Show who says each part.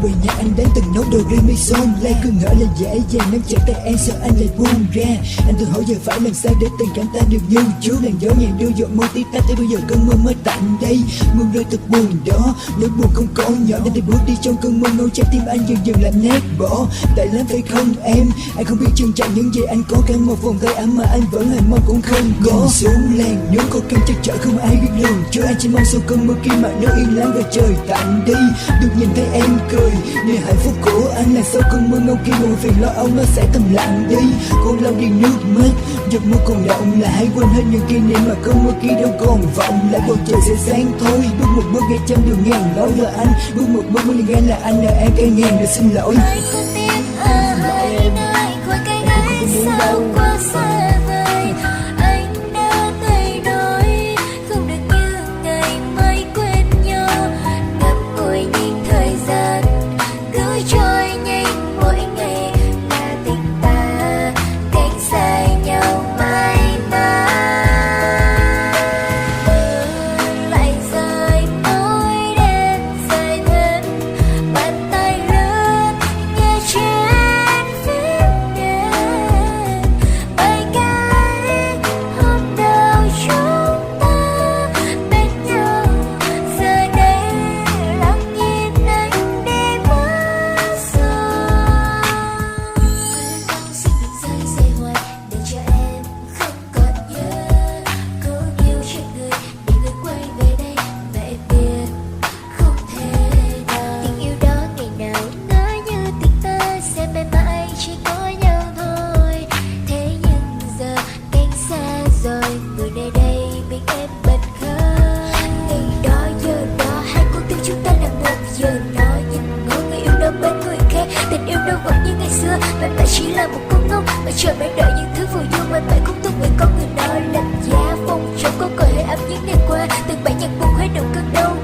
Speaker 1: về nhà anh đến từng nấu đồ mi son Lai cứ ngỡ là dễ dàng nắm chặt tay em sao anh lại buông ra. Anh tự hỏi giờ phải làm sao để tình cảm ta được như chú. Làn gió nhẹ đưa giọt mưa tí tách tới bây giờ cơn mưa mới tạnh đây. Mưa rơi thật buồn đó, nỗi buồn không có nhỏ nên tôi bước đi trong cơn mưa ngâu trái tim anh dần dần làm nát bỏ. Tại lắm phải không em, anh không biết trân trọng những gì anh có, cả một vòng tay ấm mà anh vẫn hề mong cũng không có. Nhìn xuống làn nước có cam chắc chở không ai biết đường cho anh chỉ mong sau cơn mưa kia mà nó yên lắng và trời tạnh đi. Được nhìn thấy em cười, niềm hạnh phúc của anh là sau cơn mưa ngâu kia buồn phiền lo âu nó sẽ thầm lặng đi. Cô lau đi nước mắt, giọt mưa còn động là hãy quên hết những kỷ niệm mà cơn mưa kia đâu còn vọng lại. Bầu trời sẽ sáng thôi, bước một bước ngay trăm đường ngàn lối là anh, bước một bước mới gan là anh là em cây ngàn để xin lỗi.
Speaker 2: Anh có tiếc ở nơi nơi khỏi cái gai sao quá xa vời. Anh đã thay đổi, không được như ngày mới quen nhau. Ngậm ngùi nhìn thời gian cứ trôi nhanh mỗi ngày, là tình ta cách xa nhau mãi mãi. Lại rơi mối đen dài thêm, bàn tay lớn như trên phim đen. Bài ca ấy hôm đầu chúng ta bên nhau, giờ đây lặng nhìn anh đi mất rồi. Xin đừng rơi rơi hoài để cho em không còn nhớ. Cố yêu chuyện người để người quay về đây mà em biết không thể nào. Tình yêu đó ngày nào ngỡ như tình ta sẽ mãi mãi chỉ có nhau thôi. Thế nhưng giờ cánh xa rồi, người nơi đây mình em bật khóc. Ngày đó giờ đó hai con tim chúng ta là một, giờ nó nhìn ngó người yêu đâu bên người khác. Tình yêu đâu vẫn như ngày xưa, bạn lại chỉ là một con ngốc mà chờ mãi đợi những thứ vừa du mình phải không thuộc về con người đó. Lạnh giá phong trống có cởi hơi ấm những ngày qua, từng bản nhạc buồn khơi đầu cơn đau.